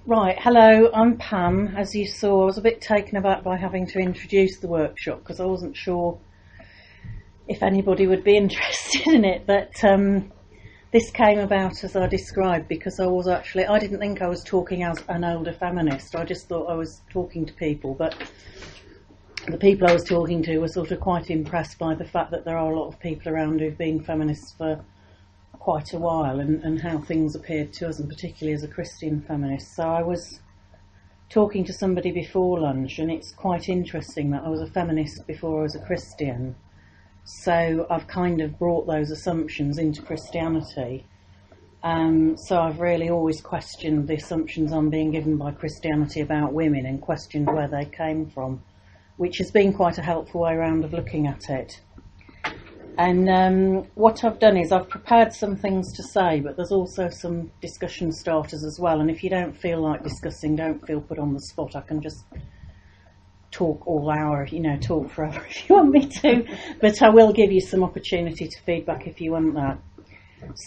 Right, hello, I'm Pam. As you saw, I was a bit taken aback by having to introduce the workshop because I wasn't sure if anybody would be interested in it, but this came about as I described because I didn't think I was talking as an older feminist. I just thought I was talking to people, but the people I was talking to were sort of quite impressed by the fact that there are a lot of people around who've been feminists for quite a while and how things appeared to us, and particularly as a Christian feminist. So I was talking to somebody before lunch, and it's quite interesting that I was a feminist before I was a Christian. So I've kind of brought those assumptions into Christianity. So I've really always questioned the assumptions I'm being given by Christianity about women and questioned where they came from, which has been quite a helpful way around of looking at it. And what I've done is I've prepared some things to say, but there's also some discussion starters as well. And if you don't feel like discussing, don't feel put on the spot. I can just talk all hour, talk forever if you want me to. But I will give you some opportunity to feedback if you want that.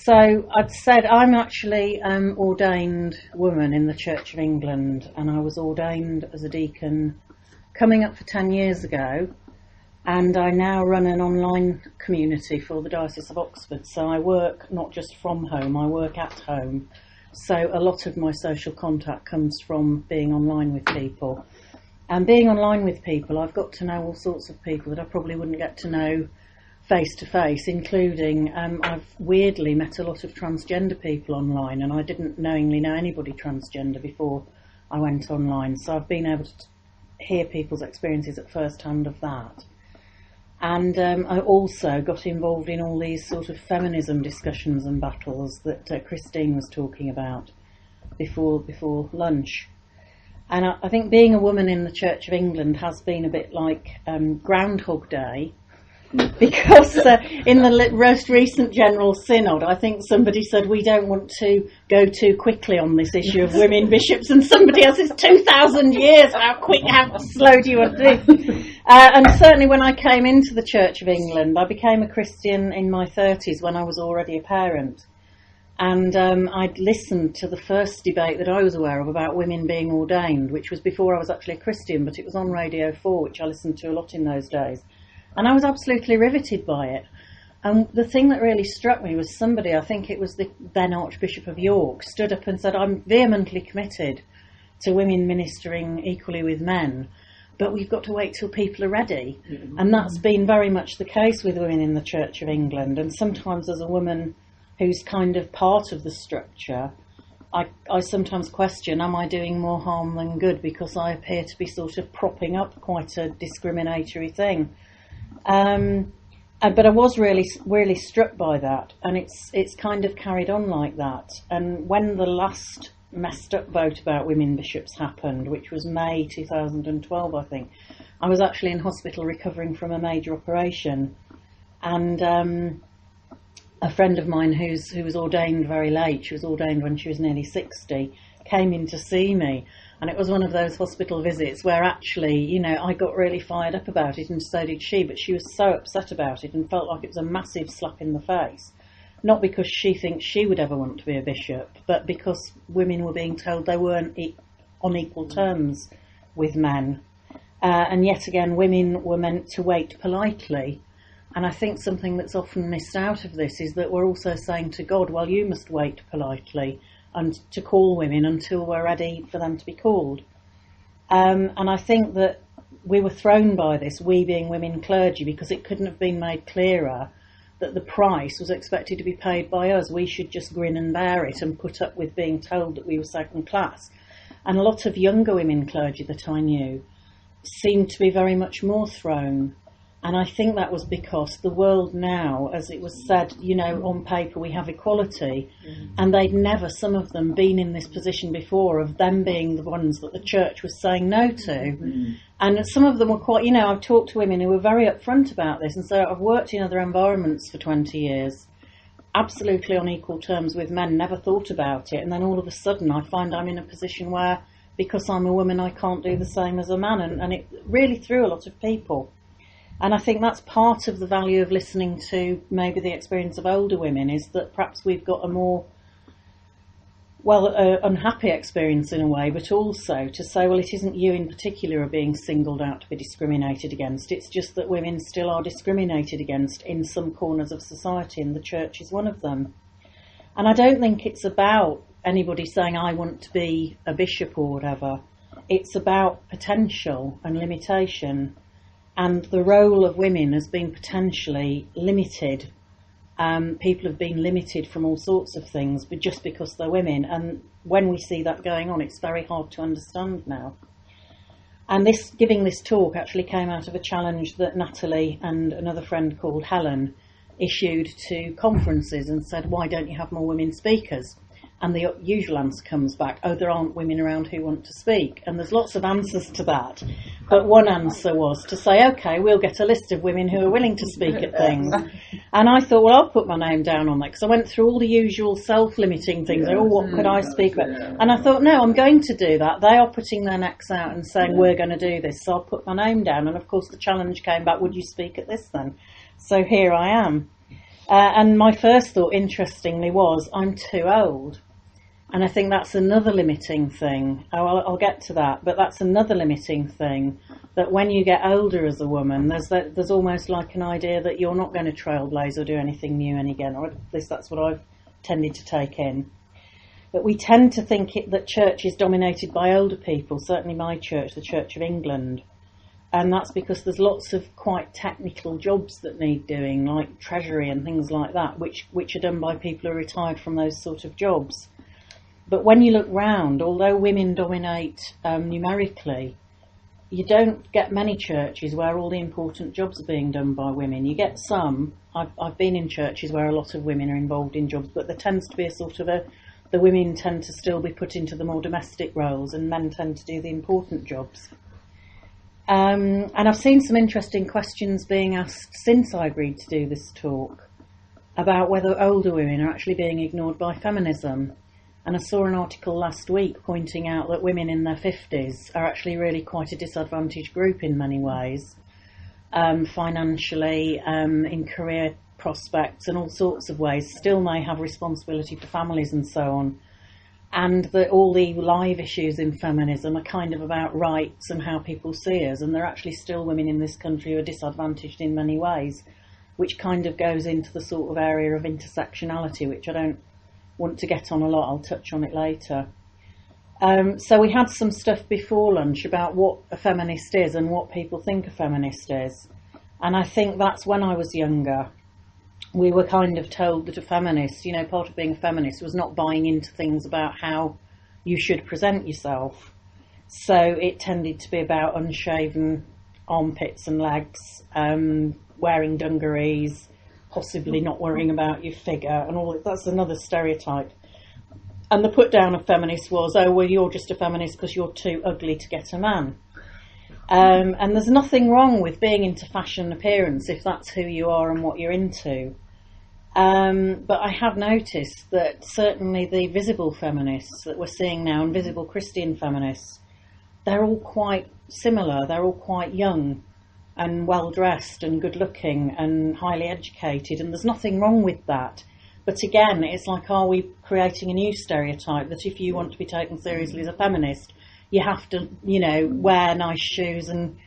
So I'd said I'm actually an ordained woman in the Church of England, and I was ordained as a deacon coming up for 10 years ago. And I now run an online community for the Diocese of Oxford. So I work not just from home, I work at home. So a lot of my social contact comes from being online with people. And being online with people, I've got to know all sorts of people that I probably wouldn't get to know face to face, including I've weirdly met a lot of transgender people online, and I didn't knowingly know anybody transgender before I went online. So I've been able to hear people's experiences at first hand of that. And I also got involved in all these sort of feminism discussions and battles that Christine was talking about before lunch. And I think being a woman in the Church of England has been a bit like Groundhog Day, because in the most recent General Synod, I think somebody said we don't want to go too quickly on this issue of women bishops, and somebody else says 2,000 years, how slow do you want to do? And certainly when I came into the Church of England, I became a Christian in my 30s when I was already a parent. And I'd listened to the first debate that I was aware of about women being ordained, which was before I was actually a Christian, but it was on Radio 4, which I listened to a lot in those days. And I was absolutely riveted by it. And the thing that really struck me was somebody, I think it was the then Archbishop of York, stood up and said, I'm vehemently committed to women ministering equally with men, but we've got to wait till people are ready. Mm-hmm. And that's been very much the case with women in the Church of England. And sometimes as a woman who's kind of part of the structure, I sometimes question, am I doing more harm than good, because I appear to be sort of propping up quite a discriminatory thing. But I was really struck by that, and it's kind of carried on like that. And when the last messed up vote about women bishops happened, which was May 2012, I think, I was actually in hospital recovering from a major operation, and a friend of mine who was ordained very late, she was ordained when she was nearly 60, came in to see me. And it was one of those hospital visits where actually, I got really fired up about it, and so did she, but she was so upset about it and felt like it was a massive slap in the face. Not because she thinks she would ever want to be a bishop, but because women were being told they weren't on equal terms with men. And yet again, women were meant to wait politely. And I think something that's often missed out of this is that we're also saying to God, well, you must wait politely and to call women until we're ready for them to be called. And I think that we were thrown by this, we being women clergy, because it couldn't have been made clearer that the price was expected to be paid by us. We should just grin and bear it and put up with being told that we were second class. And a lot of younger women clergy that I knew seemed to be very much more thrown. And I think that was because the world now, as it was said, on paper we have equality, and they'd never, some of them, been in this position before of them being the ones that the church was saying no to. And some of them were quite, I've talked to women who were very upfront about this, and so I've worked in other environments for 20 years, absolutely on equal terms with men, never thought about it, and then all of a sudden I find I'm in a position where, because I'm a woman, I can't do the same as a man, and it really threw a lot of people. And I think that's part of the value of listening to maybe the experience of older women, is that perhaps we've got a more well, unhappy experience in a way, but also to say, well, it isn't you in particular who are being singled out to be discriminated against. It's just that women still are discriminated against in some corners of society, and the church is one of them. And I don't think it's about anybody saying, I want to be a bishop or whatever. It's about potential and limitation. And the role of women has been potentially limited. People have been limited from all sorts of things, but just because they're women. And when we see that going on, it's very hard to understand now. And giving this talk actually came out of a challenge that Natalie and another friend called Helen issued to conferences and said, why don't you have more women speakers? And the usual answer comes back, oh, there aren't women around who want to speak. And there's lots of answers to that. But one answer was to say, OK, we'll get a list of women who are willing to speak at things. And I thought, well, I'll put my name down on that, because I went through all the usual self-limiting things. Oh, what could I speak about? And I thought, no, I'm going to do that. They are putting their necks out and saying, we're going to do this. So I'll put my name down. And of course, the challenge came back, would you speak at this then? So here I am. And my first thought, interestingly, was, I'm too old. And I think that's another limiting thing. I'll get to that, but that's another limiting thing, that when you get older as a woman, there's almost like an idea that you're not going to trailblaze or do anything new again, or at least that's what I've tended to take in. But we tend to think that church is dominated by older people, certainly my church, the Church of England. And that's because there's lots of quite technical jobs that need doing, like treasury and things like that, which are done by people who are retired from those sort of jobs. But when you look round, although women dominate numerically, you don't get many churches where all the important jobs are being done by women. You get some. I've been in churches where a lot of women are involved in jobs, but there tends to be a sort of the women tend to still be put into the more domestic roles, and men tend to do the important jobs. And I've seen some interesting questions being asked since I agreed to do this talk about whether older women are actually being ignored by feminism. And I saw an article last week pointing out that women in their 50s are actually really quite a disadvantaged group in many ways, financially, in career prospects and all sorts of ways, still may have responsibility for families and so on. And that all the live issues in feminism are kind of about rights and how people see us, and there are actually still women in this country who are disadvantaged in many ways, which kind of goes into the sort of area of intersectionality, which I don't want to get on a lot. I'll touch on it later. So we had some stuff before lunch about what a feminist is and what people think a feminist is. And I think that's when I was younger. We were kind of told that a feminist, part of being a feminist was not buying into things about how you should present yourself. So it tended to be about unshaven armpits and legs, wearing dungarees, possibly not worrying about your figure and all. That's another stereotype. And the put down of feminists was, oh, well, you're just a feminist because you're too ugly to get a man. And there's nothing wrong with being into fashion and appearance if that's who you are and what you're into. But I have noticed that certainly the visible feminists that we're seeing now, and visible Christian feminists, they're all quite similar. They're all quite young and well-dressed and good-looking and highly educated, and there's nothing wrong with that. But again, it's like, are we creating a new stereotype that if you want to be taken seriously as a feminist, you have to, wear nice shoes, and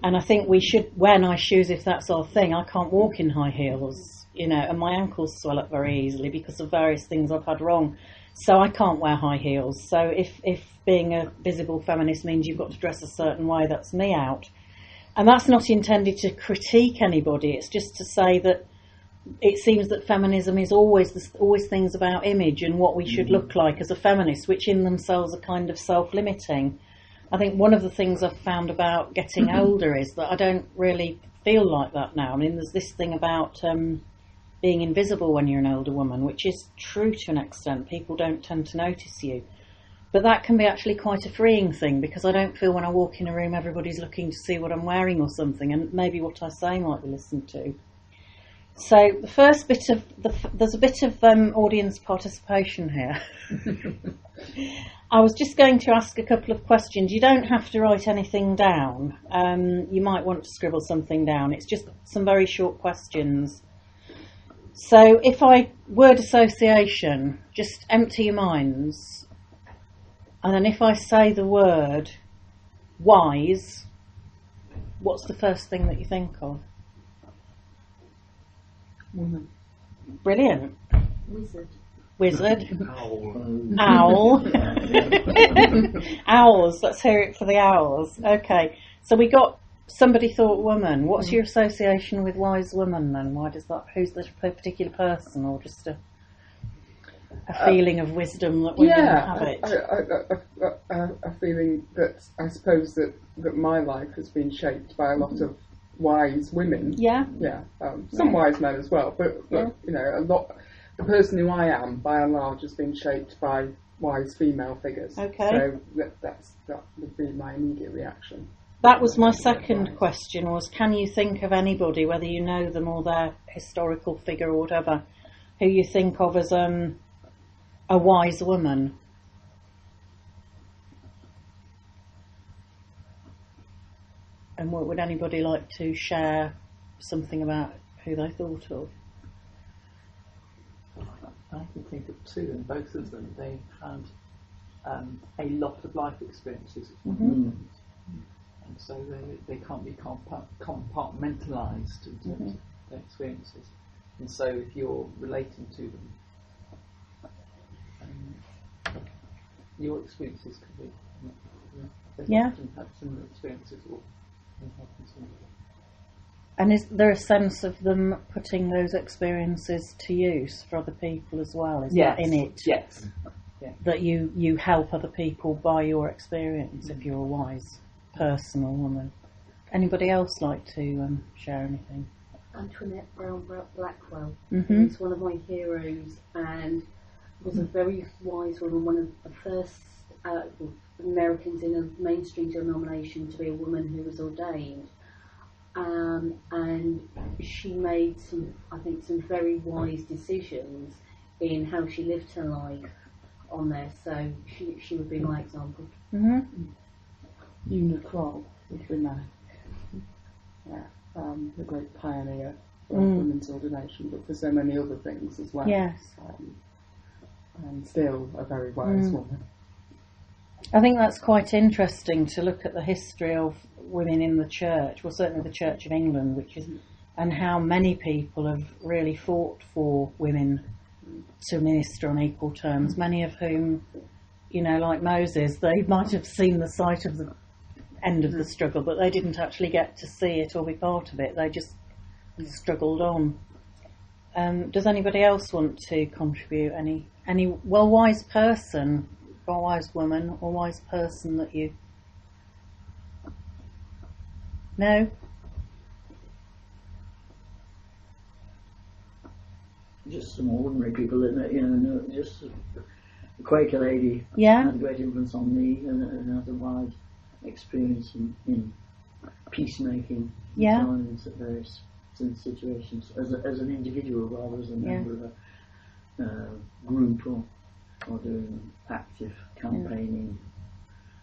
I think we should wear nice shoes if that's our thing. I can't walk in high heels, and my ankles swell up very easily because of various things I've had wrong. So I can't wear high heels. So if being a visible feminist means you've got to dress a certain way, that's me out. And that's not intended to critique anybody. It's just to say that it seems that feminism is always things about image and what we should look like as a feminist, which in themselves are kind of self-limiting. I think one of the things I've found about getting older is that I don't really feel like that now. I mean, there's this thing about being invisible when you're an older woman, which is true to an extent. People don't tend to notice you. But that can be actually quite a freeing thing, because I don't feel when I walk in a room everybody's looking to see what I'm wearing or something, and maybe what I say might be listened to. So the first bit of there's a bit of audience participation here. I was just going to ask a couple of questions. You don't have to write anything down. You might want to scribble something down. It's just some very short questions. So word association, just empty your minds, and then if I say the word wise, what's the first thing that you think of? Woman. Brilliant. Wizard. Owl. Owls. Let's hear it for the owls. Okay. So we got somebody thought woman. What's your association with wise woman then? Why does that? Who's the particular person, or just a feeling of wisdom that women inhabit? A feeling that I suppose that my life has been shaped by a lot of wise women. Yeah. Some wise men as well, but you know, a lot. The person who I am, by and large, has been shaped by wise female figures. Okay. So that would be my immediate reaction. That was my second question, was can you think of anybody, whether you know them or their historical figure or whatever, who you think of as a wise woman? And what would anybody like to share something about who they thought of? I can think of two, and both of them, they had a lot of life experiences. And so they can't be compartmentalised in terms of their experiences. And so if you're relating to them, your experiences could be, they often have similar experiences or helping somebody. And is there a sense of them putting those experiences to use for other people as well? Is that in it? Yes. That you help other people by your experience if you're a wise person or woman. Anybody else like to share anything? Antoinette Brown Blackwell, Mhm. who's one of my heroes and was a very wise woman, one of the first Americans in a mainstream denomination to be a woman who was ordained. And she made some very wise decisions in how she lived her life on there. So she would be my example. Mm-hmm. Una Kroll would be my the great pioneer for women's ordination, but for so many other things as well. Yes. And still a very wise woman. I think that's quite interesting to look at the history of women in the church, well certainly the Church of England, and how many people have really fought for women to minister on equal terms, many of whom, like Moses, they might have seen the sight of the end of the struggle, but they didn't actually get to see it or be part of it. They just struggled on. Does anybody else want to contribute? Any wise person, or wise woman, or wise person that you... No? Just some ordinary people that, just a Quaker lady Yeah. had a great influence on me and had a wide experience in peacemaking Yeah. and so on in various situations as an individual rather as a member of a group or doing active campaigning,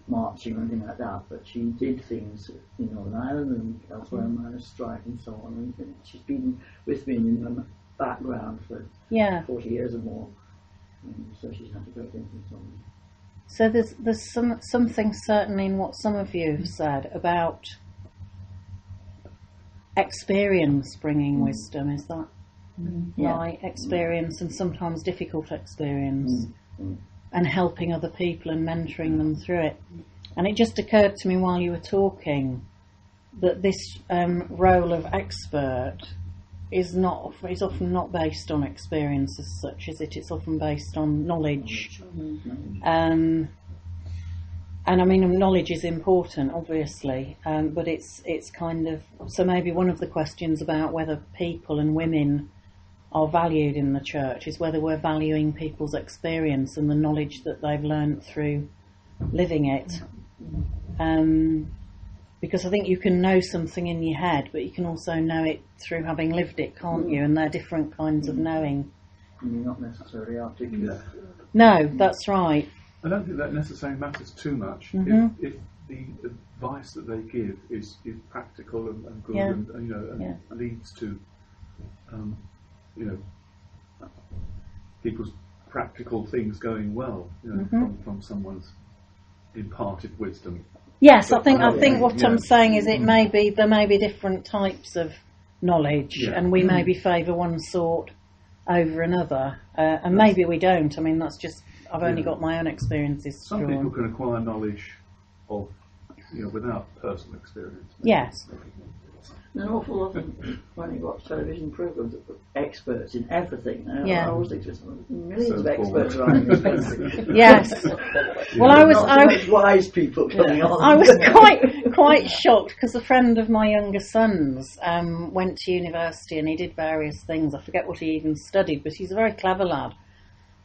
marching or anything like that, but she did things in Northern Ireland and elsewhere in Miners' Strike and so on, and she's been with me in the background for 40 years or more, so she's had a great influence on me. So there's something certainly in what some of you have said about experience bringing wisdom, is that right? Experience, and sometimes difficult experience, and helping other people and mentoring them through it. And it just occurred to me while you were talking that this role of expert is often not based on experience as such, is it? It's often based on knowledge. And I mean, knowledge is important, obviously, but it's kind of... So maybe one of the questions about whether people and women are valued in the church is whether we're valuing people's experience and the knowledge that they've learnt through living it. Because I think you can know something in your head, but you can also know it through having lived it, can't you? And they're different kinds of knowing. And you're not necessarily articulate. No, that's right. I don't think that necessarily matters too much if the advice that they give is practical and good and leads to people's practical things going well, you know, from someone's imparted wisdom. Yes, But I think what yeah. I'm saying is there may be different types of knowledge, and we maybe favour one sort over another, and maybe we don't. I mean, that's just, I've only got my own experiences. Some people can acquire knowledge of, you know, without personal experience. Yes. An awful lot of, when you watch television programmes, that put experts in everything. Yeah. I always think there's millions So of experts forward. running this country. Yes. Well, I was Not so much wise people coming on. I was quite shocked because a friend of my younger son's went to university and he did various things. I forget what he even studied, but he's a very clever lad.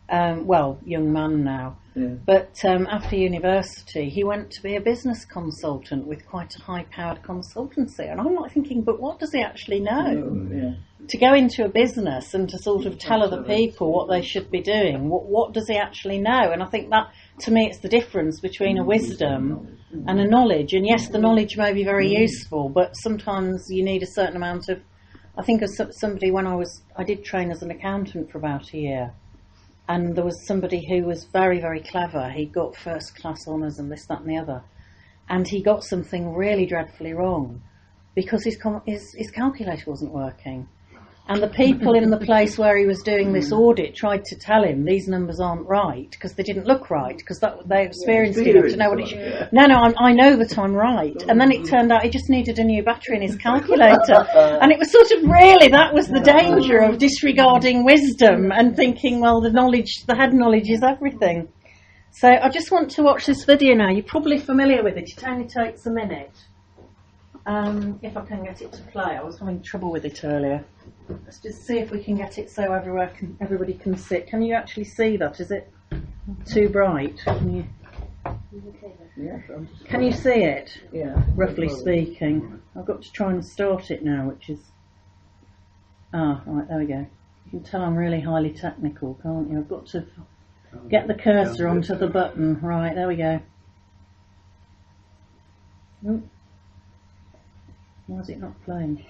Well, young man now. Yeah. But after university, he went to be a business consultant with quite a high-powered consultancy. And I'm not thinking, but what does he actually know? Yeah. To go into a business and to sort of tell other people what they should be doing, what does he actually know? And I think that, to me, it's the difference between a wisdom and a knowledge. And yes, the knowledge may be very useful, but sometimes you need a certain amount of... I think of somebody when I did train as an accountant for about a year. And there was somebody who was very, very clever. He got first class honours and this, that and the other. And he got something really dreadfully wrong because his calculator wasn't working. And the people in the place where he was doing this audit tried to tell him these numbers aren't right because they didn't look right, because they experienced enough to know what it should. No, I know that I'm right. And then it turned out he just needed a new battery in his calculator. And it was sort of really, that was the danger of disregarding wisdom and thinking, well, the head knowledge is everything. So I just want to watch this video now. You're probably familiar with it. It only takes a minute. If I can get it to play. I was having trouble with it earlier. Let's just see if we can get it so everybody can see it. Can you actually see that? Is it too bright? Can you see it? Yeah. Roughly speaking. I've got to try and start it now, which is... right, there we go. You can tell I'm really highly technical, can't you? I've got to get the cursor onto the button. Right, there we go. Oop. Why is it not playing?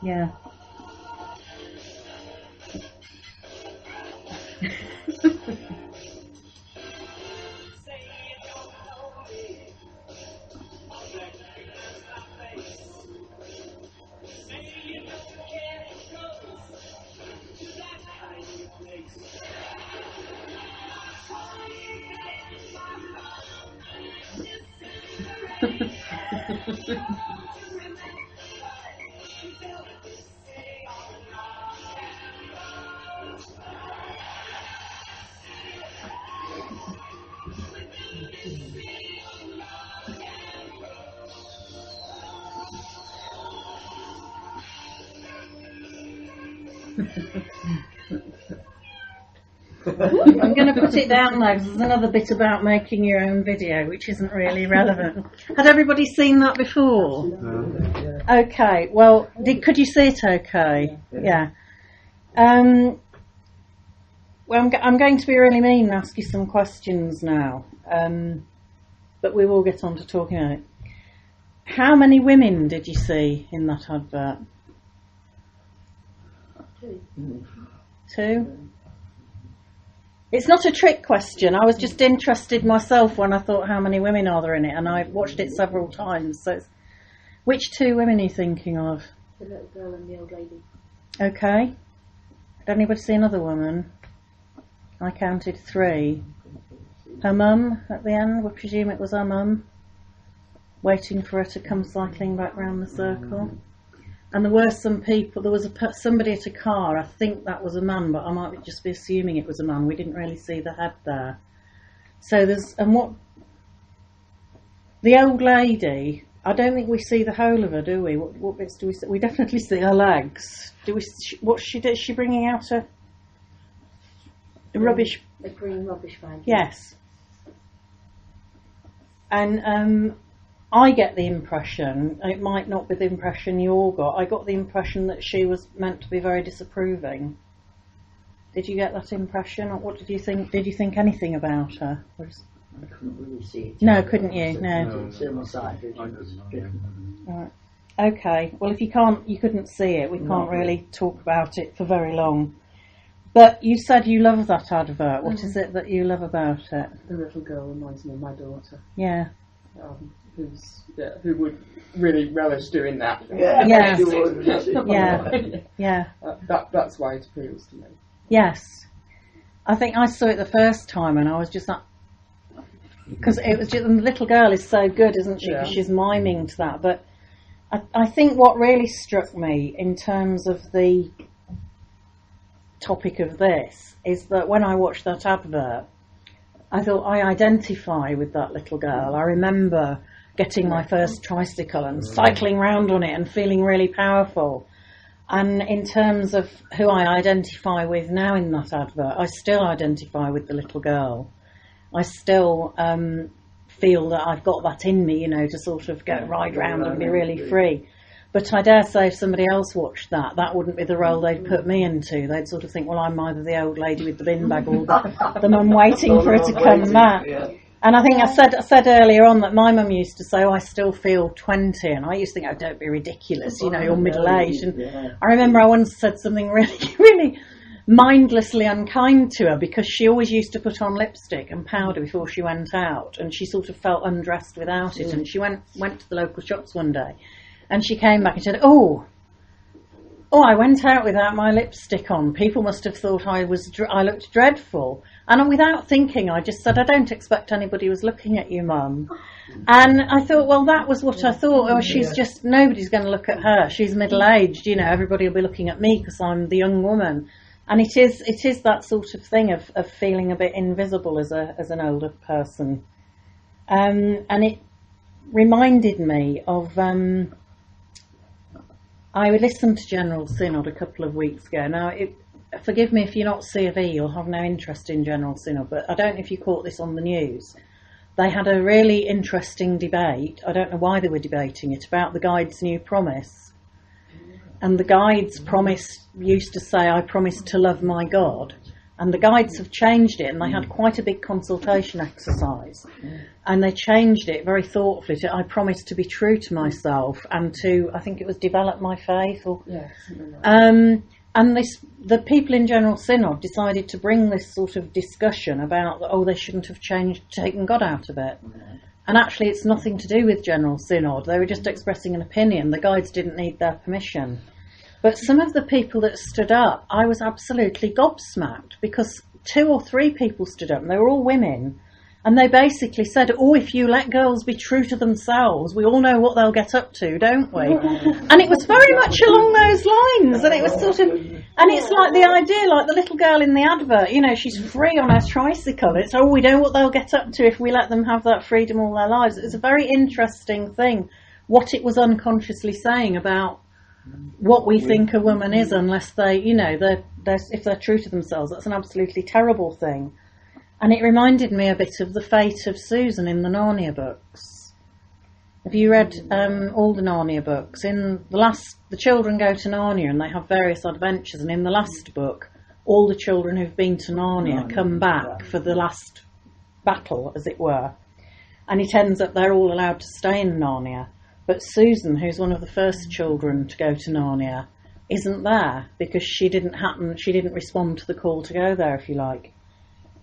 Yeah. I'm going to put it down now because there's another bit about making your own video which isn't really relevant. Had everybody seen that before? No. Okay, well, could you see it okay? Yeah. Well, I'm going to be really mean and ask you some questions now, but we will get on to talking about it. How many women did you see in that advert? 2? It's not a trick question. I was just interested myself when I thought how many women are there in it, and I've watched it several times. So, which 2 women are you thinking of? The little girl and the old lady. Okay. Did anybody see another woman? I counted 3. Her mum at the end. We presume it was her mum, waiting for her to come cycling back round the circle. And there were some people, there was somebody at a car, I think that was a man, but I might just be assuming it was a man. We didn't really see the head there. So the old lady, I don't think we see the whole of her, do we? What bits do we see? We definitely see her legs. What's she do? Is she bringing out a rubbish? A green rubbish bag. Yes. And I get the impression, and it might not be the impression you all got, I got the impression that she was meant to be very disapproving. Did you get that impression, or what did you think? Did you think anything about her? I couldn't really see it. No, couldn't you? No. It's on the side. I didn't. Right. Okay. Well, if you couldn't see it, we can't really talk about it for very long. But you said you love that advert. What is it that you love about it? The little girl reminds me of my daughter. Yeah. Who would really relish doing that. Yeah. Yeah. That's why it appeals to me. Yes. I think I saw it the first time and I was just like, because it was just, the little girl is so good, isn't she? Because she's miming to that. But I think what really struck me in terms of the topic of this is that when I watched that advert, I thought I identify with that little girl. I remember getting my first tricycle and cycling round on it and feeling really powerful. And in terms of who I identify with now in that advert, I still identify with the little girl. I still feel that I've got that in me, to sort of ride round and be really free. But I dare say if somebody else watched that wouldn't be the role they'd put me into. They'd sort of think, well, I'm either the old lady with the bin bag or the mum waiting for her to come back. Yeah. And I think I said earlier on that my mum used to say, I still feel 20. And I used to think, oh, don't be ridiculous, you're middle-aged. And I remember I once said something really, really mindlessly unkind to her because she always used to put on lipstick and powder before she went out. And she sort of felt undressed without it. And she went to the local shops one day. And she came back and said, oh, I went out without my lipstick on. People must have thought I looked dreadful. And without thinking, I just said, I don't expect anybody was looking at you, Mum. And I thought, well, that was what I thought. Oh, nobody's going to look at her. She's middle-aged, everybody will be looking at me because I'm the young woman. And it is that sort of thing of feeling a bit invisible as an older person. And it reminded me of... I listened to General Synod a couple of weeks ago. Now, forgive me if you're not C of E, you'll have no interest in General Synod, but I don't know if you caught this on the news. They had a really interesting debate, I don't know why they were debating it, about the Guide's new promise. And the Guide's promise used to say, I promise to love my God. And the Guides have changed it, and they had quite a big consultation exercise. And they changed it very thoughtfully to, I promise to be true to myself and to, I think it was develop my faith. Something like that. And the people in General Synod decided to bring this sort of discussion about, they shouldn't have taken God out of it. And actually it's nothing to do with General Synod. They were just expressing an opinion. The Guides didn't need their permission. But some of the people that stood up, I was absolutely gobsmacked because 2 or 3 people stood up and they were all women. And they basically said, if you let girls be true to themselves, we all know what they'll get up to, don't we? And it was very much along those lines. And it was sort of, and it's like the idea, like the little girl in the advert, she's free on her tricycle. It's, we know what they'll get up to if we let them have that freedom all their lives. It's a very interesting thing, what it was unconsciously saying about what we think a woman is, unless they, if they're true to themselves. That's an absolutely terrible thing. And it reminded me a bit of the fate of Susan in the Narnia books. Have you read all the Narnia books? In the children go to Narnia and they have various adventures, and in the last book, all the children who've been to Narnia come back for the last battle, as it were. And it ends up they're all allowed to stay in Narnia. But Susan, who's one of the first children to go to Narnia, isn't there because she didn't respond to the call to go there, if you like.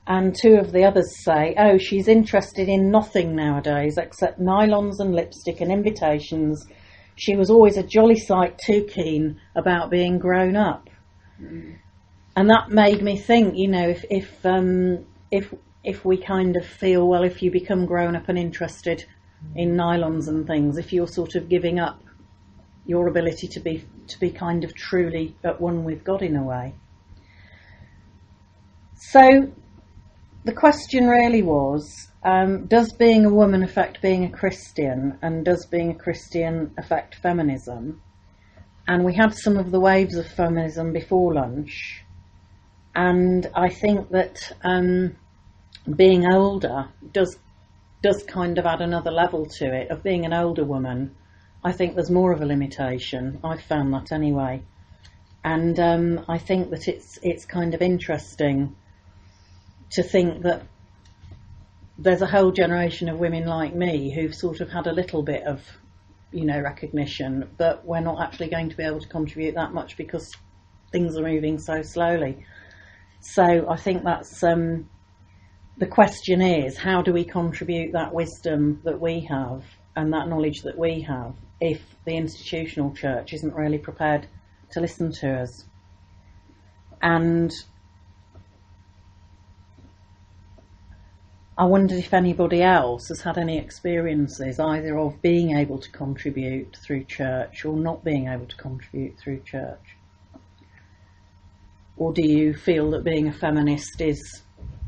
And 2 of the others say, she's interested in nothing nowadays except nylons and lipstick and invitations. She was always a jolly sight too keen about being grown up. And that made me think, if we kind of feel, if you become grown up and interested in nylons and things, if you're sort of giving up your ability to be kind of truly at one with God in a way. So the question really was, does being a woman affect being a Christian, and does being a Christian affect feminism? And we had some of the waves of feminism before lunch, and I think that being older does kind of add another level to it. Of being an older woman, I think there's more of a limitation. I've found that anyway. And I think that it's kind of interesting to think that there's a whole generation of women like me who've sort of had a little bit of recognition, but we're not actually going to be able to contribute that much because things are moving so slowly. So I think that's the question is, how do we contribute that wisdom that we have and that knowledge that we have if the institutional church isn't really prepared to listen to us? And I wondered if anybody else has had any experiences either of being able to contribute through church or not being able to contribute through church. Or do you feel that being a feminist is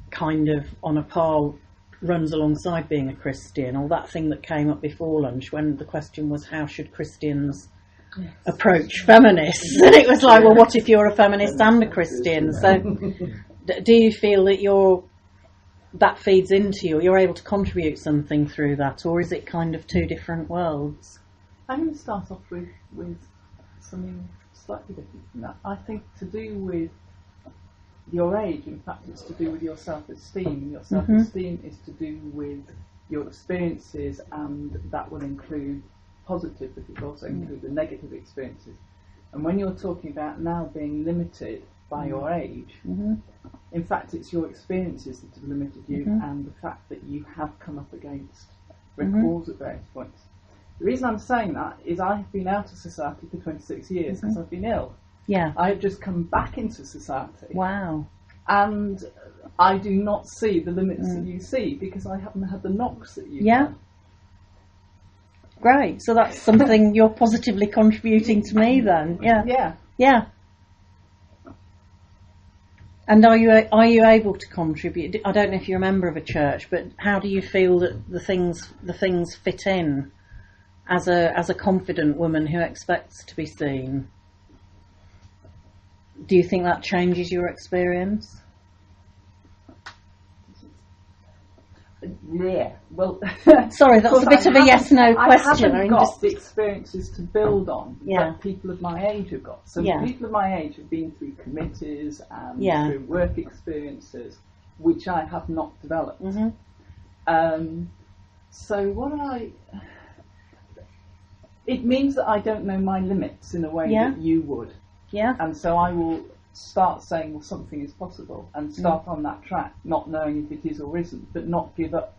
kind of on a par, runs alongside being a Christian, or that thing that came up before lunch when the question was how should Christians approach feminists? And it was like, well, what if you're a feminist and a Christian? So do you feel that that feeds into you're able to contribute something through that, or is it kind of two different worlds? I'm going to start off with something slightly different from that. I think to do with your age, in fact, it's to do with your self-esteem. And your self-esteem is to do with your experiences, and that will include positive, but it will also include the negative experiences. And when you're talking about now being limited by your age, in fact, it's your experiences that have limited you, and the fact that you have come up against recalls at various points. The reason I'm saying that is I have been out of society for 26 years because I've been ill. Yeah. I have just come back into society. Wow. And I do not see the limits that you see because I haven't had the knocks that you have. Great. So that's something you're positively contributing to me then. Yeah. And are you able to contribute? I don't know if you're a member of a church, but how do you feel that the things fit in as a confident woman who expects to be seen? Do you think that changes your experience? Yeah. Well, sorry, that's a bit of a yes/no question. I haven't got the experiences to build on that people of my age have got. So people of my age have been through committees and through work experiences, which I have not developed. So it means that I don't know my limits in a way that you would. Yeah. And so I will start saying, well, something is possible, and start on that track, not knowing if it is or isn't, but not give up.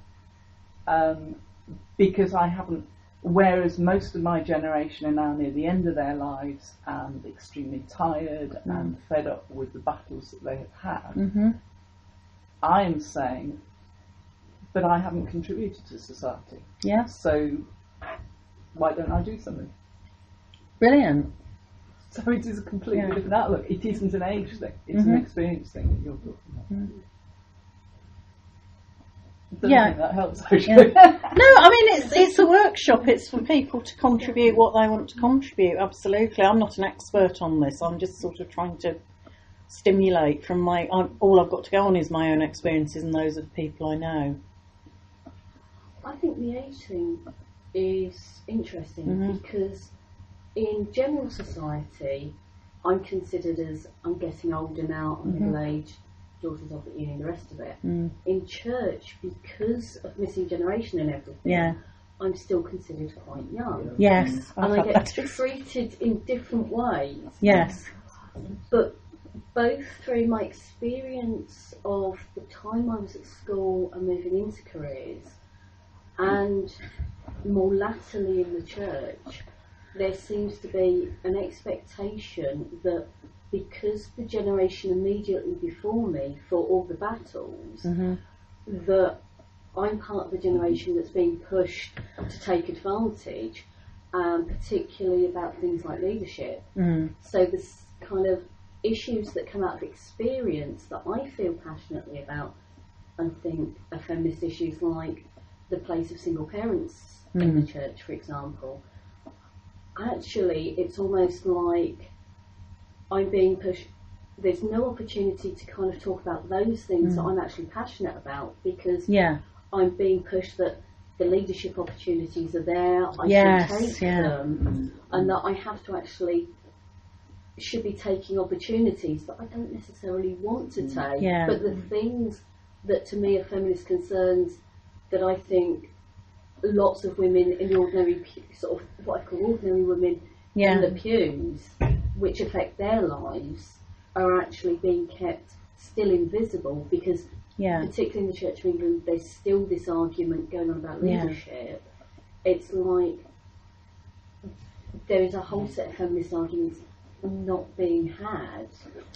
Because I haven't, whereas most of my generation are now near the end of their lives and extremely tired and fed up with the battles that they have had, I am saying, but I haven't contributed to society. Yeah. So why don't I do something? Brilliant. So it is a completely different outlook. It isn't an age thing, it's an experience thing that you're talking about. Don't think that helps, actually. No, I mean, it's a workshop. It's for people to contribute what they want to contribute, absolutely. I'm not an expert on this. I'm just sort of trying to stimulate from all I've got to go on is my own experiences and those of the people I know. I think the age thing is interesting because in general society, I'm considered as I'm getting older now, I'm middle-aged, daughters of the union, the rest of it. In church, because of missing generation and everything, I'm still considered quite young. Yes. And I get treated in different ways. Yes. But both through my experience of the time I was at school and moving into careers, and more latterly in the church, there seems to be an expectation that because the generation immediately before me fought all the battles, that I'm part of the generation that's being pushed to take advantage, particularly about things like leadership. So this kind of issues that come out of experience that I feel passionately about, and think are feminist issues like the place of single parents in the church, for example. Actually, it's almost like I'm being pushed. There's no opportunity to kind of talk about those things that I'm actually passionate about, because I'm being pushed that the leadership opportunities are there, I should take them, and that I have to actually should be taking opportunities that I don't necessarily want to take, but the things that to me are feminist concerns that I think lots of women in the ordinary, sort of what I call ordinary women in the pews, which affect their lives, are actually being kept still invisible because, particularly in the Church of England, there's still this argument going on about leadership. It's like there is a whole set of feminist arguments not being had.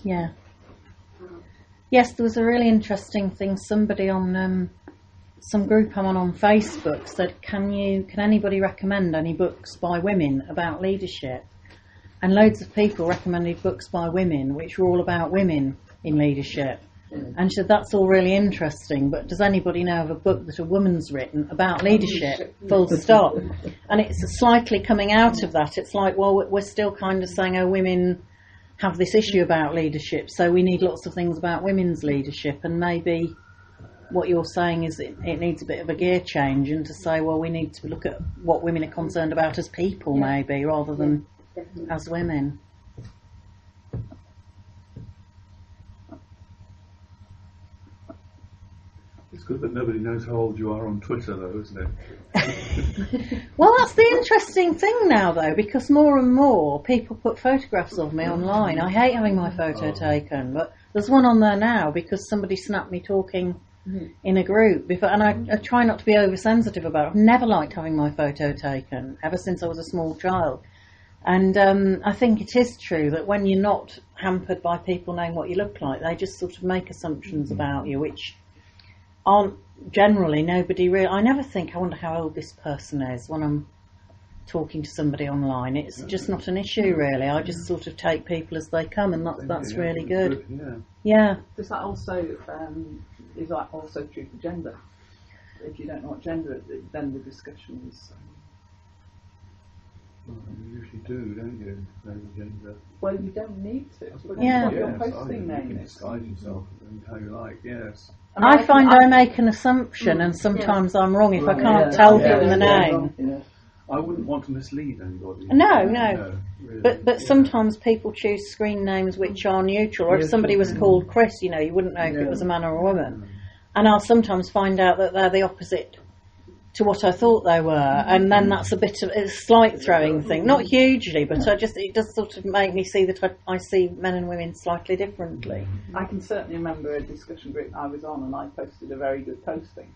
Yeah. Yes, there was a really interesting thing. Somebody on some group I'm on Facebook said, can anybody recommend any books by women about leadership? And loads of people recommended books by women which were all about women in leadership. And she said, that's all really interesting, but does anybody know of a book that a woman's written about leadership, full stop? And it's slightly coming out of that. It's like, well, we're still kind of saying, oh, women have this issue about leadership, so we need lots of things about women's leadership. And maybe what you're saying is it needs a bit of a gear change, and to say, well, we need to look at what women are concerned about as people, maybe, rather than as women. It's good that nobody knows how old you are on Twitter, though, isn't it? Well, that's the interesting thing now, though, because more and more people put photographs of me online. I hate having my photo taken, but there's one on there now because somebody snapped me talking in a group before, and I try not to be oversensitive about it. I've never liked having my photo taken, ever since I was a small child. And I think it is true that when you're not hampered by people knowing what you look like, they just sort of make assumptions about you, which aren't generally nobody really. I never think, I wonder how old this person is when I'm talking to somebody online. It's just not an issue, really. I just sort of take people as they come, and that's really good. Yeah. Does that also is that also true for gender? If you don't know what gender is, then the discussion is. Well, you usually do, don't you? Know the gender. Well, you don't need to. Yeah. What your posting You name can is. disguise yourself and how you like. Yes. I find I make an assumption, and sometimes I'm wrong if I can't tell them the name. I wouldn't want to mislead anybody. No. Really. But sometimes people choose screen names which are neutral, or if somebody was called Chris, you wouldn't know if it was a man or a woman. And I'll sometimes find out that they're the opposite to what I thought they were, and then that's a bit of a slight throwing thing. Not hugely, but it does sort of make me see that I see men and women slightly differently. I can certainly remember a discussion group I was on, and I posted a very good posting,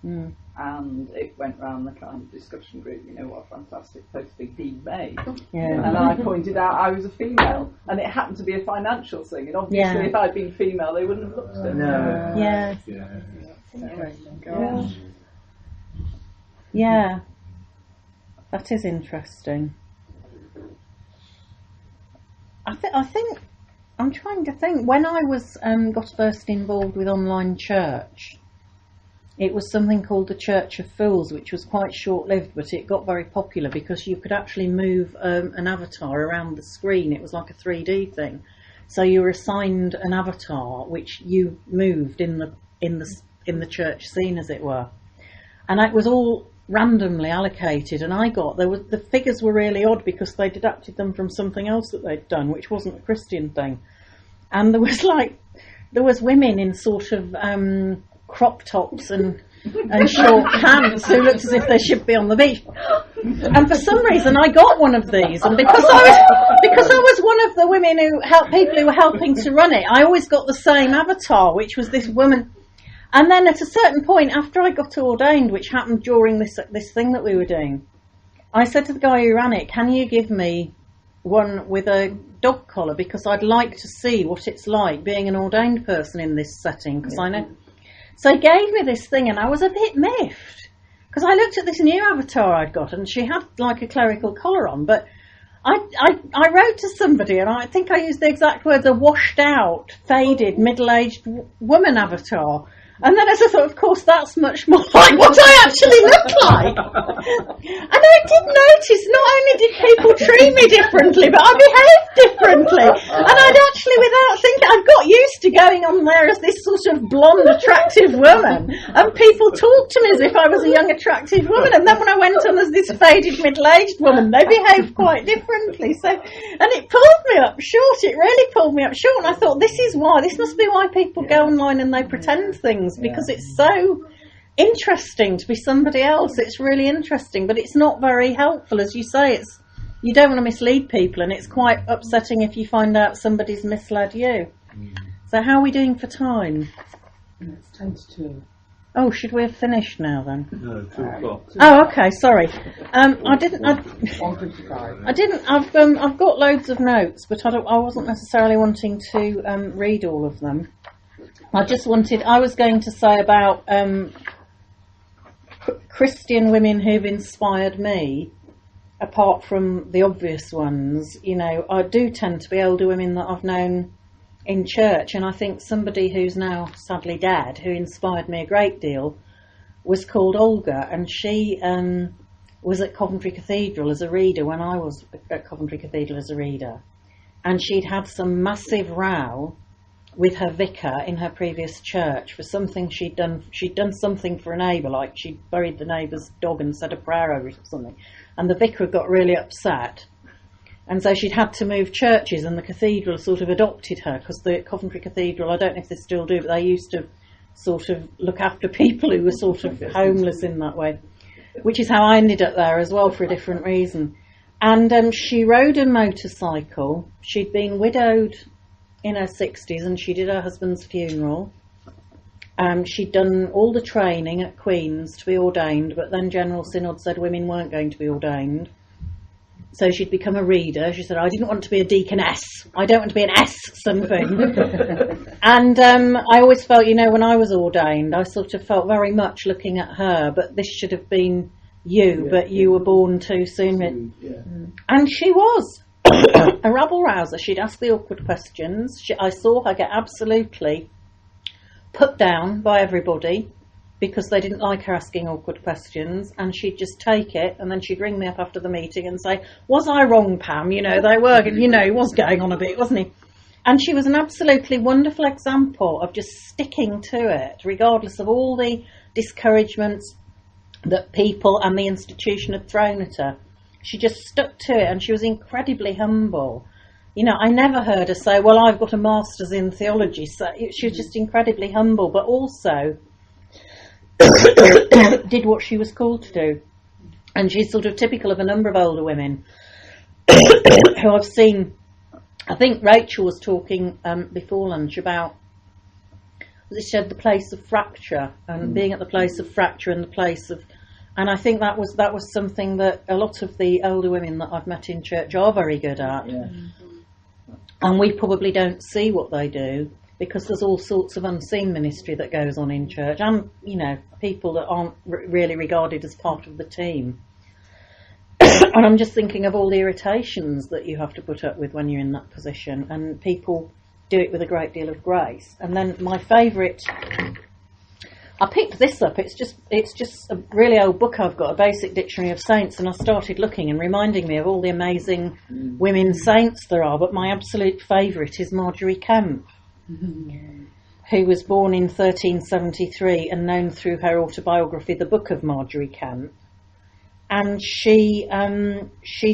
and it went round the kind of discussion group, what a fantastic posting he made. And I pointed out I was a female, and it happened to be a financial thing, and obviously if I'd been female they wouldn't have looked at it. Yeah, that is interesting. I think I'm trying to think. When I was got first involved with online church, it was something called the Church of Fools, which was quite short-lived, but it got very popular because you could actually move an avatar around the screen. It was like a 3D thing, so you were assigned an avatar which you moved in the church scene, as it were, and it was all randomly allocated, and the figures were really odd because they deducted them from something else that they'd done, which wasn't a Christian thing. And there was women in sort of crop tops and short pants who looked as if they should be on the beach. And for some reason I got one of these, and because I was one of the women people who were helping to run it, I always got the same avatar, which was this woman. And then at a certain point, after I got ordained, which happened during this thing that we were doing, I said to the guy who ran it, can you give me one with a dog collar, because I'd like to see what it's like being an ordained person in this setting, because I know. So he gave me this thing, and I was a bit miffed, because I looked at this new avatar I'd got, and she had like a clerical collar on, but I wrote to somebody, and I think I used the exact words, a washed out, faded, middle-aged woman avatar. And then I thought, of course, that's much more like what I actually look like. And I did notice, not only did people treat me differently, but I behaved differently. And I'd actually, without thinking, I'd got used to going on there as this sort of blonde, attractive woman. And people talked to me as if I was a young, attractive woman. And then when I went on as this faded, middle-aged woman, they behaved quite differently. And it pulled me up short. It really pulled me up short. And I thought, this must be why people go online and they pretend things, because it's so interesting to be somebody else. It's really interesting, but it's not very helpful, as you say. You don't want to mislead people, and it's quite upsetting if you find out somebody's misled you. So how are we doing for time? It's 10 to 2. Oh, should we have finished now then? No, 2 o'clock. Oh, okay. Sorry. I didn't. 1:55. I didn't. I've got loads of notes, but I wasn't necessarily wanting to read all of them. I was going to say about Christian women who've inspired me. Apart from the obvious ones, I do tend to be older women that I've known in church, and I think somebody who's now sadly dead, who inspired me a great deal, was called Olga, and she was at Coventry Cathedral as a reader when I was at Coventry Cathedral as a reader, and she'd had some massive row with her vicar in her previous church for something she'd done. She'd done something for a neighbour, like she'd buried the neighbour's dog and said a prayer over it or something, and the vicar got really upset. And so she'd had to move churches, and the cathedral sort of adopted her, because the Coventry Cathedral, I don't know if they still do, but they used to sort of look after people who were sort of homeless in that way, which is how I ended up there as well, for a different reason. And she rode a motorcycle. She'd been widowed in her 60s, and she did her husband's funeral. She'd done all the training at Queen's to be ordained, but then General Synod said women weren't going to be ordained. So she'd become a reader. She said, I didn't want to be a deaconess. I don't want to be an S something. And I always felt, when I was ordained, I sort of felt very much looking at her, but this should have been you, but you were born too soon. And she was a rabble-rouser. She'd ask the awkward questions. I saw her get absolutely put down by everybody, because they didn't like her asking awkward questions, and she'd just take it, and then she'd ring me up after the meeting and say, was I wrong, Pam? They were, he was going on a bit, wasn't he? And she was an absolutely wonderful example of just sticking to it, regardless of all the discouragements that people and the institution had thrown at her. She just stuck to it, and she was incredibly humble. I never heard her say, well, I've got a master's in theology. So she was just incredibly humble, but also did what she was called to do. And she's sort of typical of a number of older women who I've seen. I think Rachel was talking before lunch about, she said, the place of fracture, and being at the place of fracture and the place of, and I think that was something that a lot of the older women that I've met in church are very good at. Yeah. And we probably don't see what they do, because there's all sorts of unseen ministry that goes on in church, and people that aren't really regarded as part of the team. And I'm just thinking of all the irritations that you have to put up with when you're in that position, and people do it with a great deal of grace. And then my favourite, I picked this up. It's just a really old book I've got, a basic dictionary of saints, and I started looking and reminding me of all the amazing women saints there are. But my absolute favourite is Marjorie Kemp, who was born in 1373 and known through her autobiography, The Book of Marjorie Kemp. And she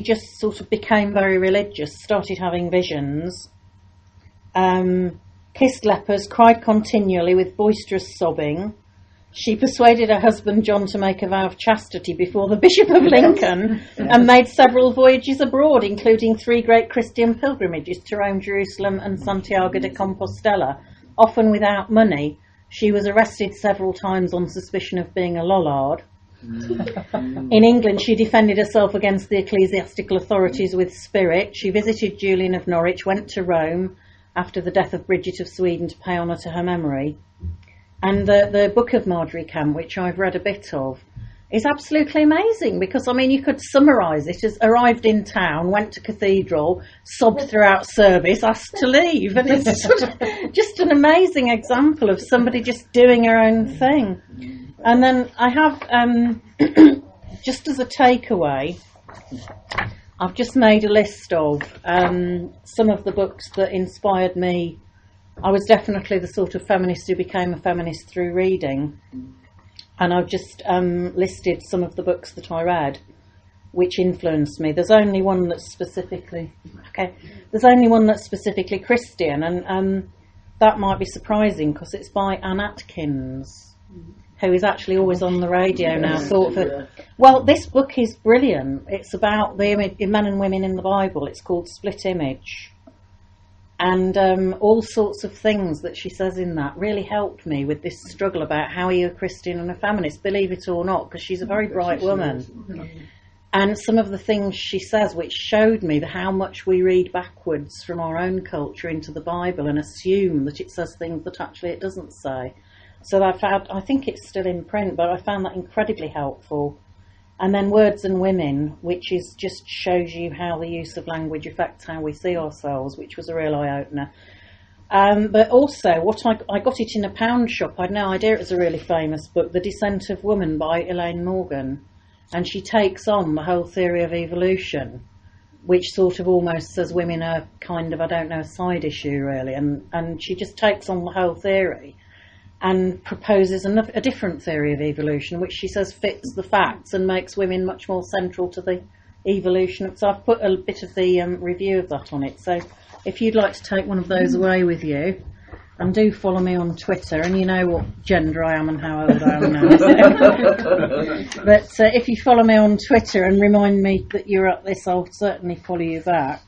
just sort of became very religious, started having visions, kissed lepers, cried continually with boisterous sobbing. She persuaded her husband John to make a vow of chastity before the Bishop of Lincoln, and made several voyages abroad, including 3 great Christian pilgrimages to Rome, Jerusalem and Santiago de Compostela, often without money. She was arrested several times on suspicion of being a lollard. In England, she defended herself against the ecclesiastical authorities with spirit. She visited Julian of Norwich, went to Rome after the death of Bridget of Sweden to pay honour to her memory. And the Book of Marjorie Kemp, which I've read a bit of, is absolutely amazing, because, you could summarise it as arrived in town, went to cathedral, sobbed throughout service, asked to leave. And it's sort of just an amazing example of somebody just doing her own thing. And then I have, just as a takeaway, I've just made a list of some of the books that inspired me. I was definitely the sort of feminist who became a feminist through reading. And I've just listed some of the books that I read which influenced me. There's only one that's specifically Christian, and that might be surprising because it's by Anne Atkins, who is actually always on the radio now, sort of. Well, this book is brilliant. It's about the men and women in the Bible. It's called Split Image. And all sorts of things that she says in that really helped me with this struggle about how are you a Christian and a feminist, believe it or not, because she's a very bright woman. And some of the things she says, which showed me how much we read backwards from our own culture into the Bible and assume that it says things that actually it doesn't say. So I think it's still in print, but I found that incredibly helpful. And then Words and Women, which is just shows you how the use of language affects how we see ourselves, which was a real eye-opener. But also, I got it in a pound shop. I had no idea it was a really famous book, The Descent of Woman by Elaine Morgan. And she takes on the whole theory of evolution, which sort of almost says women are kind of, I don't know, a side issue really. And she just takes on the whole theory and proposes a different theory of evolution, which she says fits the facts and makes women much more central to the evolution. So I've put a bit of the review of that on it. So if you'd like to take one of those away with you, and do follow me on Twitter, and you know what gender I am and how old I am now. But if you follow me on Twitter and remind me that you're at this, I'll certainly follow you back.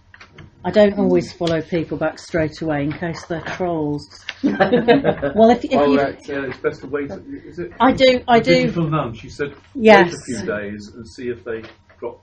I don't always follow people back straight away in case they're trolls. Well, if it's best to wait. Is it? I do. Beautiful Nun. She said, yes. Wait a few days and see if they got,